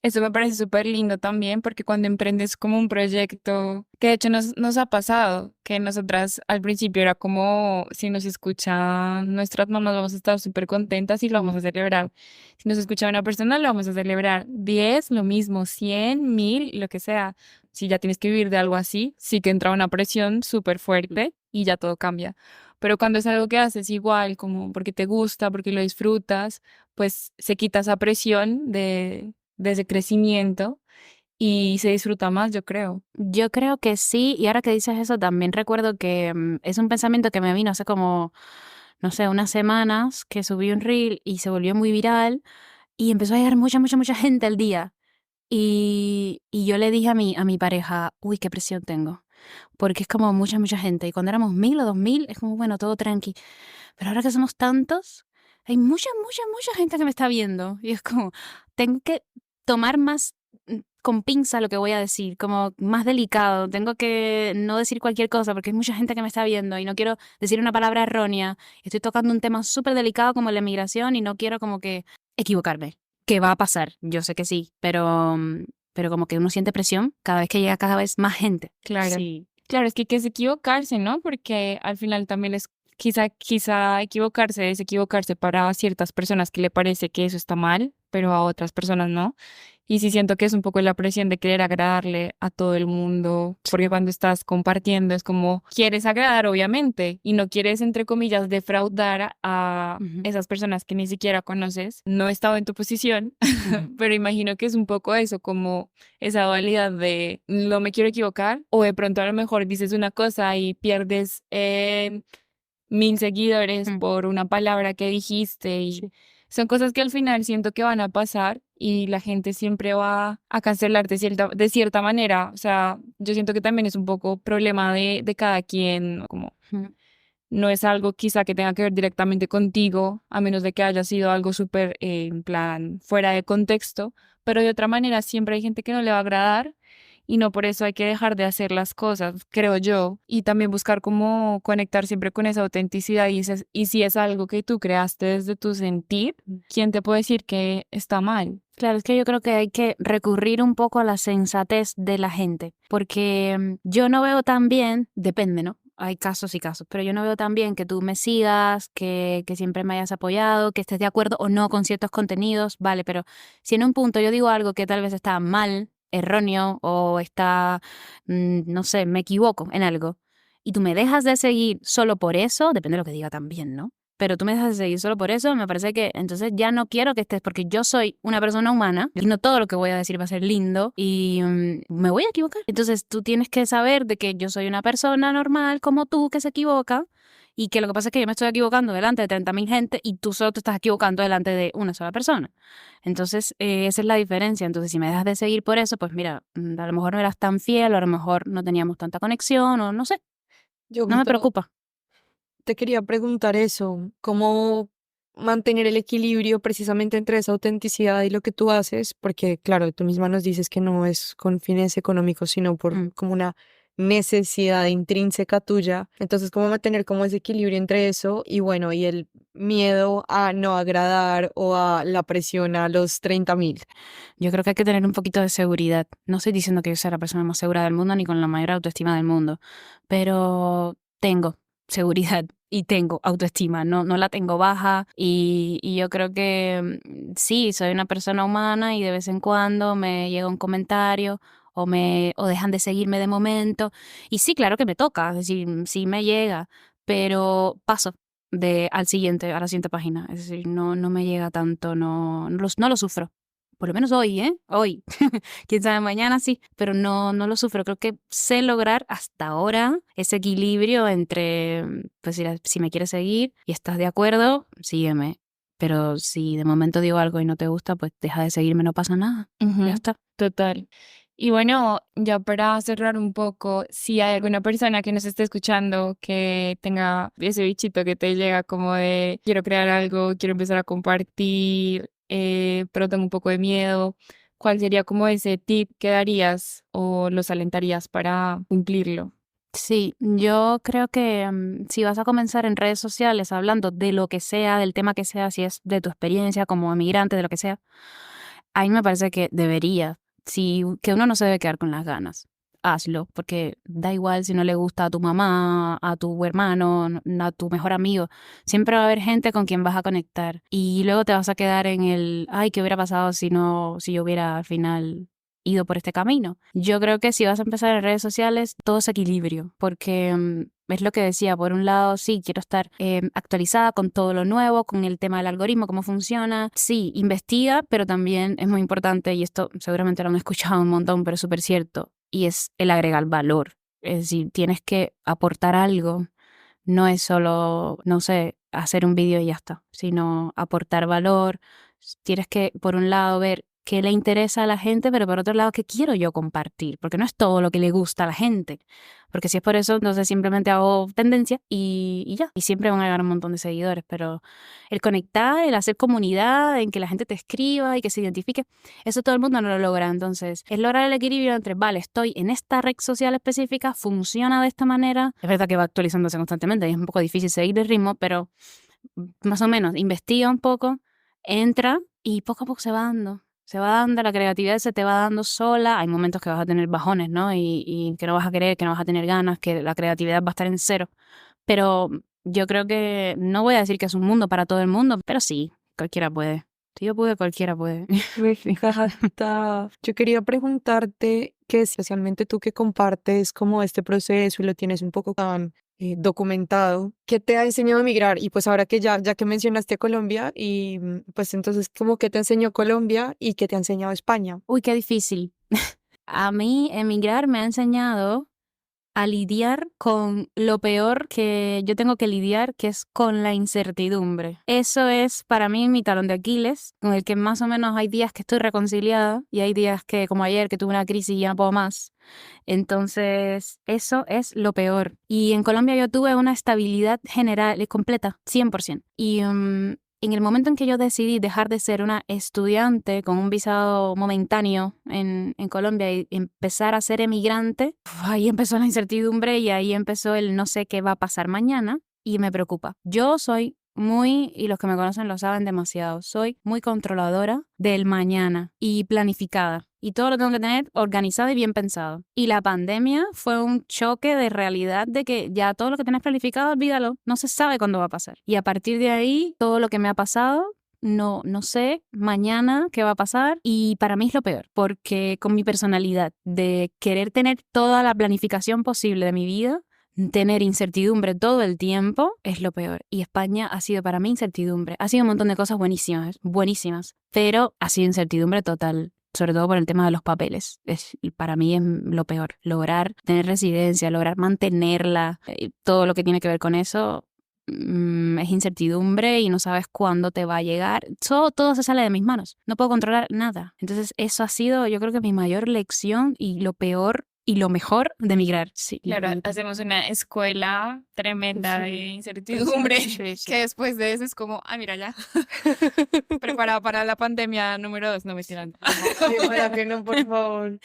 Eso me parece súper lindo también, porque cuando emprendes como un proyecto, que de hecho nos ha pasado, que nosotras al principio era como, si nos escuchan nuestras mamás vamos a estar súper contentas y lo vamos a celebrar. Si nos escucha una persona, lo vamos a celebrar. 10, lo mismo, 100, 1000, lo que sea. Si ya tienes que vivir de algo así, sí que entra una presión súper fuerte y ya todo cambia. Pero cuando es algo que haces igual, como porque te gusta, porque lo disfrutas, pues se quita esa presión de ese crecimiento y se disfruta más, yo creo. Yo creo que sí, y ahora que dices eso, también recuerdo que es un pensamiento que me vino hace como, no sé, unas semanas, que subí un reel y se volvió muy viral y empezó a llegar mucha gente al día. Y yo le dije a mi pareja, uy, qué presión tengo, porque es como mucha gente. Y cuando éramos 1.000 o 2.000, es como, bueno, todo tranqui. Pero ahora que somos tantos, hay mucha gente que me está viendo. Y es como, tengo que tomar más con pinza lo que voy a decir, como más delicado. Tengo que no decir cualquier cosa porque hay mucha gente que me está viendo y no quiero decir una palabra errónea. Estoy tocando un tema súper delicado como la migración y no quiero como que equivocarme. ¿Qué va a pasar? Yo sé que sí, pero como que uno siente presión cada vez que llega cada vez más gente. Claro. Sí. Claro, es que es equivocarse, ¿no? Porque al final también es quizá equivocarse es equivocarse para ciertas personas que le parece que eso está mal, pero a otras personas no. Y sí siento que es un poco la presión de querer agradarle a todo el mundo, porque cuando estás compartiendo es como quieres agradar, obviamente, y no quieres, entre comillas, defraudar a Ujú. esas personas que ni siquiera conoces. No he estado en tu posición, pero imagino que es un poco eso, como esa dualidad de no me quiero equivocar, o de pronto a lo mejor dices una cosa y pierdes 1000 seguidores Mm. por una palabra que dijiste y Sí. son cosas que al final siento que van a pasar y la gente siempre va a cancelar de cierta manera. O sea, yo siento que también es un poco problema de cada quien, como Ujú. no es algo quizá que tenga que ver directamente contigo, a menos de que haya sido algo súper en plan fuera de contexto, pero de otra manera siempre hay gente que no le va a agradar y no por eso hay que dejar de hacer las cosas, creo yo, y también buscar cómo conectar siempre con esa autenticidad y si es algo que tú creaste desde tu sentir, ¿quién te puede decir que está mal? Claro, es que yo creo que hay que recurrir un poco a la sensatez de la gente, porque yo no veo tan bien, depende, ¿no? hay casos y casos, pero yo no veo tan bien que tú me sigas, que siempre me hayas apoyado, que estés de acuerdo o no con ciertos contenidos, vale, pero si en un punto yo digo algo que tal vez está mal, erróneo o está, no sé, me equivoco en algo y tú me dejas de seguir solo por eso, depende de lo que diga también, ¿no? Pero tú me dejas de seguir solo por eso, me parece que entonces ya no quiero que estés, porque yo soy una persona humana y no todo lo que voy a decir va a ser lindo y me voy a equivocar. Entonces tú tienes que saber de que yo soy una persona normal como tú que se equivoca y que lo que pasa es que yo me estoy equivocando delante de 30.000 gente y tú solo te estás equivocando delante de una sola persona. Entonces esa es la diferencia. Entonces si me dejas de seguir por eso, pues mira, a lo mejor no eras tan fiel o a lo mejor no teníamos tanta conexión o no sé, Yo no me justo preocupa. te quería preguntar eso, cómo mantener el equilibrio precisamente entre esa autenticidad y lo que tú haces, porque claro, tú misma nos dices que no es con fines económicos, sino por Mm. como una necesidad intrínseca tuya. Entonces, cómo mantener como ese equilibrio entre eso y bueno, y el miedo a no agradar o a la presión a los 30.000. Yo creo que hay que tener un poquito de seguridad. No estoy diciendo que yo sea la persona más segura del mundo ni con la mayor autoestima del mundo, pero tengo seguridad y tengo autoestima, no la tengo baja y yo creo que sí, soy una persona humana y de vez en cuando me llega un comentario o dejan de seguirme de momento y sí, claro que me toca, es decir, sí me llega, pero paso a la siguiente página, es decir, no me llega tanto, no lo sufro. Por lo menos hoy, ¿eh? Hoy. Quién sabe, mañana sí, pero no lo sufro. Creo que sé lograr hasta ahora ese equilibrio entre, pues si me quieres seguir y estás de acuerdo, sígueme. Pero si de momento digo algo y no te gusta, pues deja de seguirme, no pasa nada. Ya Ujú, está. total. Y bueno, ya para cerrar un poco, si hay alguna persona que nos esté escuchando que tenga ese bichito que te llega como de quiero crear algo, quiero empezar a compartir, pero tengo un poco de miedo, ¿cuál sería como ese tip que darías o los alentarías para cumplirlo? Sí, yo creo que si vas a comenzar en redes sociales hablando de lo que sea, del tema que sea, si es de tu experiencia como emigrante, de lo que sea, a mí me parece que debería, que uno no se debe quedar con las ganas. Hazlo, porque da igual si no le gusta a tu mamá, a tu hermano, a tu mejor amigo. Siempre va a haber gente con quien vas a conectar. Y luego te vas a quedar en el, ay, ¿qué hubiera pasado si no, si yo hubiera al final ido por este camino? Yo creo que si vas a empezar en redes sociales, todo es equilibrio, porque es lo que decía, por un lado, sí, quiero estar actualizada con todo lo nuevo, con el tema del algoritmo, cómo funciona. Sí, investiga, pero también es muy importante, y esto seguramente lo han escuchado un montón, pero es súper cierto, y es el agregar valor. Es decir, tienes que aportar algo, no es solo, no sé, hacer un vídeo y ya está, sino aportar valor. Tienes que, por un lado, ver qué le interesa a la gente, pero por otro lado, qué quiero yo compartir, porque no es todo lo que le gusta a la gente. Porque si es por eso, entonces simplemente hago tendencia y ya. Y siempre van a llegar un montón de seguidores, pero el conectar, el hacer comunidad, en que la gente te escriba y que se identifique, eso todo el mundo no lo logra. Entonces, es lograr el equilibrio entre, vale, estoy en esta red social específica, funciona de esta manera. Es verdad que va actualizándose constantemente y es un poco difícil seguir el ritmo, pero más o menos investiga un poco, entra y poco a poco se va dando. Se va dando, la creatividad se te va dando sola. Hay momentos que vas a tener bajones, ¿no? Y que no vas a querer, que no vas a tener ganas, que la creatividad va a estar en cero. Pero yo creo que no voy a decir que es un mundo para todo el mundo, pero sí, cualquiera puede. Si yo pude, cualquiera puede. Me encanta. Yo quería preguntarte que especialmente tú que compartes como este proceso y lo tienes un poco tan documentado, ¿qué te ha enseñado a migrar? Y pues ahora que ya que mencionaste Colombia y pues entonces, ¿cómo que te enseñó Colombia y qué te ha enseñado España? Uy, qué difícil. A mí emigrar me ha enseñado a lidiar con lo peor que yo tengo que lidiar, que es con la incertidumbre. Eso es para mí mi talón de Aquiles, con el que más o menos hay días que estoy reconciliada y hay días que, como ayer, que tuve una crisis y ya no puedo más. Entonces, eso es lo peor. Y en Colombia yo tuve una estabilidad general, completa, 100%. Y en el momento en que yo decidí dejar de ser una estudiante con un visado momentáneo en Colombia y empezar a ser emigrante, ahí empezó la incertidumbre y ahí empezó el no sé qué va a pasar mañana y me preocupa. Yo soy y los que me conocen lo saben demasiado, soy muy controladora del mañana y planificada. Y todo lo tengo que tener organizado y bien pensado. Y la pandemia fue un choque de realidad de que ya todo lo que tenés planificado, olvídalo, no se sabe cuándo va a pasar. Y a partir de ahí, todo lo que me ha pasado, no sé mañana qué va a pasar y para mí es lo peor, porque con mi personalidad de querer tener toda la planificación posible de mi vida, tener incertidumbre todo el tiempo es lo peor. Y España ha sido para mí incertidumbre. Ha sido un montón de cosas buenísimas, pero ha sido incertidumbre total. Sobre todo por el tema de los papeles. Para mí es lo peor. Lograr tener residencia, lograr mantenerla, todo lo que tiene que ver con eso, es incertidumbre y no sabes cuándo te va a llegar. Todo se sale de mis manos. No puedo controlar nada. Entonces eso ha sido, yo creo que mi mayor lección y lo peor y lo mejor de migrar. Sí, Claro, hacemos una escuela tremenda de incertidumbre que después de eso es como, mira ya, preparada para la pandemia número 2, no me tiran. Ojalá que no, por favor.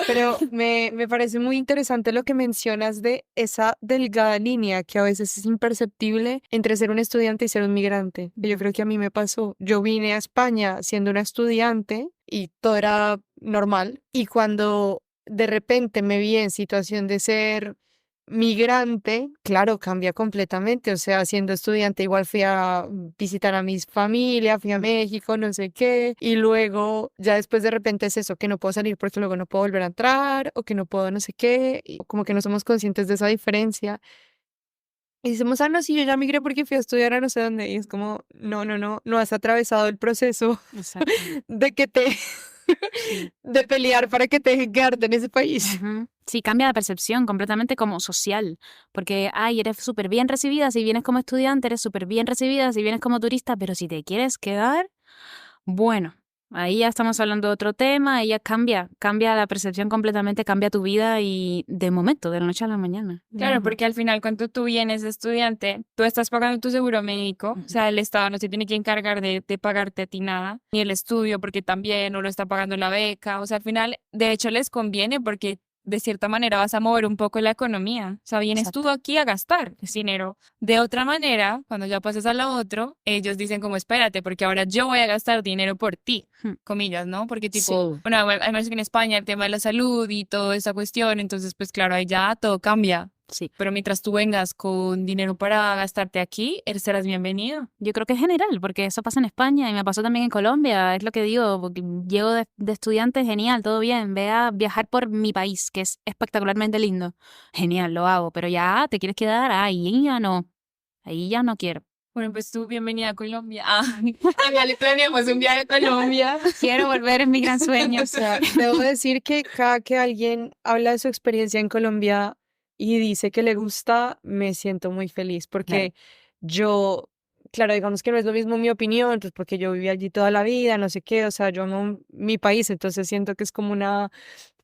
Pero me parece muy interesante lo que mencionas de esa delgada línea que a veces es imperceptible entre ser un estudiante y ser un migrante. Yo creo que a mí me pasó. Yo vine a España siendo una estudiante y todo era normal. Y cuando de repente me vi en situación de ser migrante, claro, cambia completamente. O sea, siendo estudiante igual fui a visitar a mis familias, fui a México, no sé qué, y luego ya después de repente es eso, que no puedo salir porque luego no puedo volver a entrar, o que no puedo no sé qué, y como que no somos conscientes de esa diferencia. Y decimos, no, sí, yo ya migré porque fui a estudiar a no sé dónde, y es como, no has atravesado el proceso Exacto. de que te... de pelear para que te dejen quedarte en ese país. Ujú. Sí, cambia la percepción completamente como social, porque, eres súper bien recibida si vienes como estudiante, eres súper bien recibida si vienes como turista, pero si te quieres quedar, bueno, ahí ya estamos hablando de otro tema, ahí ya cambia la percepción completamente, cambia tu vida y de momento, de la noche a la mañana. Claro, Ujú. porque al final cuando tú vienes de estudiante, tú estás pagando tu seguro médico, o sea, el Estado no se tiene que encargar de pagarte a ti nada, ni el estudio porque también no lo está pagando la beca, o sea, al final, de hecho, les conviene porque de cierta manera vas a mover un poco la economía, o sea, vienes tú aquí a gastar dinero. De otra manera, cuando ya pasas a lo otro, ellos dicen como, espérate, porque ahora yo voy a gastar dinero por ti, comillas, ¿no? Porque tipo, bueno, además que en España el tema de la salud y toda esa cuestión, entonces pues claro, ahí ya todo cambia. Sí. Pero mientras tú vengas con dinero para gastarte aquí, serás bienvenido. Yo creo que es general, porque eso pasa en España y me pasó también en Colombia, es lo que digo, porque llego de estudiante, genial, todo bien, ve a viajar por mi país, que es espectacularmente lindo, genial, lo hago, pero ya te quieres quedar, ahí ya no quiero. Bueno, pues tú, bienvenida a Colombia. Ya le planeamos un viaje a Colombia. Quiero volver, es mi gran sueño. O sea, debo decir que cada que alguien habla de su experiencia en Colombia y dice que le gusta, me siento muy feliz porque yo, claro, digamos que no es lo mismo mi opinión, pues porque yo viví allí toda la vida, no sé qué, o sea, yo amo mi país, entonces siento que es como una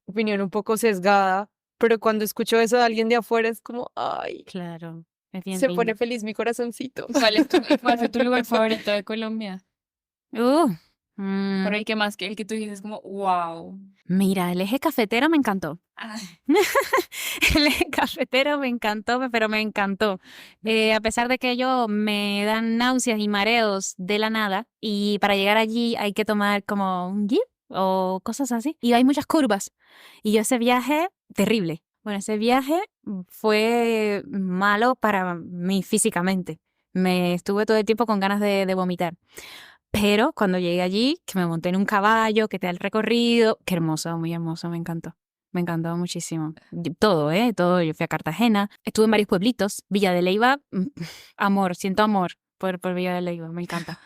opinión un poco sesgada, pero cuando escucho eso de alguien de afuera es como, ay, Claro, es bien se lindo. pone feliz mi corazoncito. ¿Cuál fue tu lugar favorito de Colombia? Por el que más que el que tú dices como, wow. Mira, el eje cafetero me encantó. El eje cafetero me encantó, pero me encantó. A pesar de que ello me dan náuseas y mareos de la nada, y para llegar allí hay que tomar como un jeep o cosas así, y hay muchas curvas. Y yo ese viaje, terrible. Bueno, ese viaje fue malo para mí físicamente. Me estuve todo el tiempo con ganas de vomitar. Pero cuando llegué allí, que me monté en un caballo, que te da el recorrido, qué hermoso, muy hermoso, me encantó. Me encantó muchísimo. Todo, todo. Yo fui a Cartagena, estuve en varios pueblitos. Villa de Leyva, amor, siento amor por Villa de Leyva, me encanta.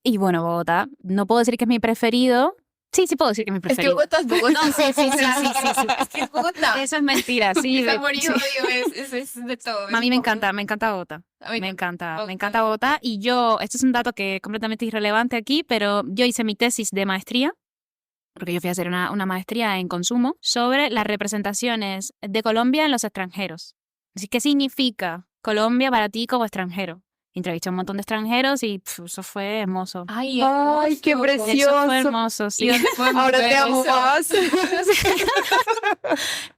Y bueno, Bogotá, no puedo decir que es mi preferido. Sí, puedo decir que es mi preferido. Bogotá es Bogotá. Sí. Es que es Bogotá. Eso es mentira, sí. Es amor y odio, es de todo. A mí me encanta Bogotá. Me encanta Bogotá. Y yo, esto es un dato que es completamente irrelevante aquí, pero yo hice mi tesis de maestría, porque yo fui a hacer una maestría en consumo, sobre las representaciones de Colombia en los extranjeros. Así, ¿qué significa Colombia para ti como extranjero? Entrevisté a un montón de extranjeros y eso fue hermoso. Ay, qué hermoso. precioso. Eso fue hermoso, sí. ¿Y dónde podemos Ahora ver te amo eso? más.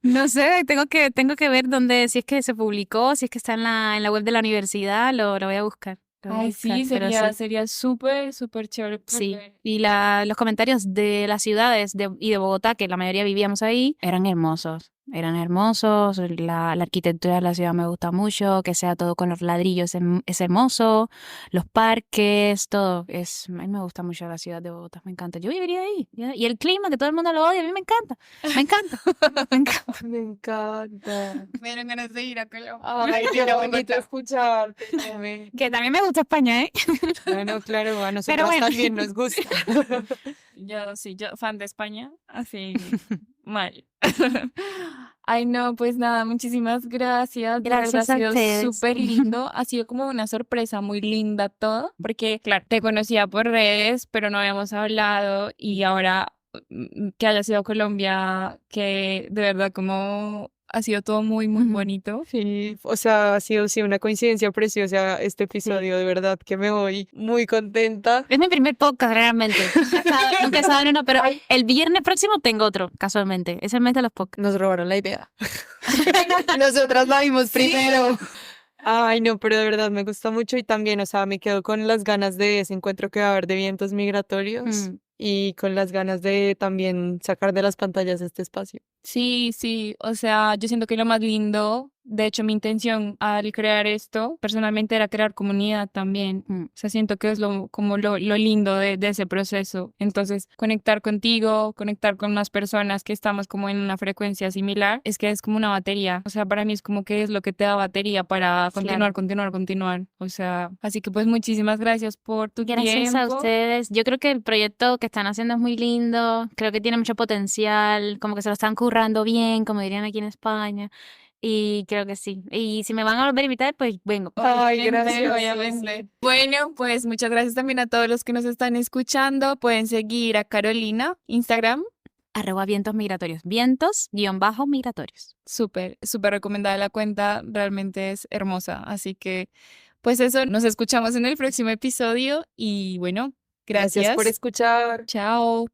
No sé, tengo que ver dónde, si es que se publicó, si es que está en la web de la universidad, lo voy a buscar. Lo voy a Ay, buscar, sí, pero sería, sí. sería súper, súper chévere Sí, poder. y los comentarios de las ciudades y de Bogotá, que la mayoría vivíamos ahí, eran hermosos. Eran hermosos, la arquitectura de la ciudad me gusta mucho, que sea todo con los ladrillos es hermoso, los parques, todo. A mí me gusta mucho la ciudad de Bogotá, me encanta. Yo viviría ahí. ¿Ya? Y el clima, que todo el mundo lo odia, a mí me encanta, me encanta, me encanta. Me encanta. Me dieron ganas de ir a Colombia. Ay, qué bonito escucharte, Nome. Que también me gusta España, ¿eh? Bueno, claro, a Pero nosotras bueno. también nos gusta. Yo sí, yo fan de España, así mal. Ay, no, pues nada, muchísimas gracias. De verdad ha Gracias a sido ustedes. súper lindo. Ha sido como una sorpresa muy linda todo, porque claro, te conocía por redes, pero no habíamos hablado y ahora que hayas ido a Colombia, que de verdad como ha sido todo muy, muy Ujú. bonito. Sí, o sea, ha sido sí, una coincidencia preciosa este episodio, de verdad que me voy muy contenta. Es mi primer podcast realmente. Nunca he estado en uno, pero el viernes próximo tengo otro, casualmente. Es el mes de los podcasts. Nos robaron la idea. Nosotras la vimos primero. Ay, no, pero de verdad me gusta mucho y también, o sea, me quedo con las ganas de ese encuentro que va a haber de vientos migratorios Mm. y con las ganas de también sacar de las pantallas este espacio. Sí, sí, o sea, yo siento que lo más lindo, de hecho, mi intención al crear esto, personalmente era crear comunidad también. Mm. O sea, siento que es lo lindo de ese proceso. Entonces, conectar contigo, conectar con más personas que estamos como en una frecuencia similar, es que es como una batería. O sea, para mí es como que es lo que te da batería para continuar, Claro. continuar, continuar. O sea, así que pues muchísimas gracias por tu Gracias a tiempo. ustedes. Yo creo que el proyecto que están haciendo es muy lindo. Creo que tiene mucho potencial. Como que se lo están currando bien, como dirían aquí en España. Y creo que sí. Y si me van a volver a invitar, pues vengo. Ay, Obviamente, gracias. obviamente. Bueno, pues muchas gracias también a todos los que nos están escuchando. Pueden seguir a Carolina, Instagram. @vientos migratorios. Vientos_migratorios. Súper, súper recomendada la cuenta. Realmente es hermosa. Así que, pues eso, nos escuchamos en el próximo episodio. Y bueno, Gracias por gracias. escuchar. Chao.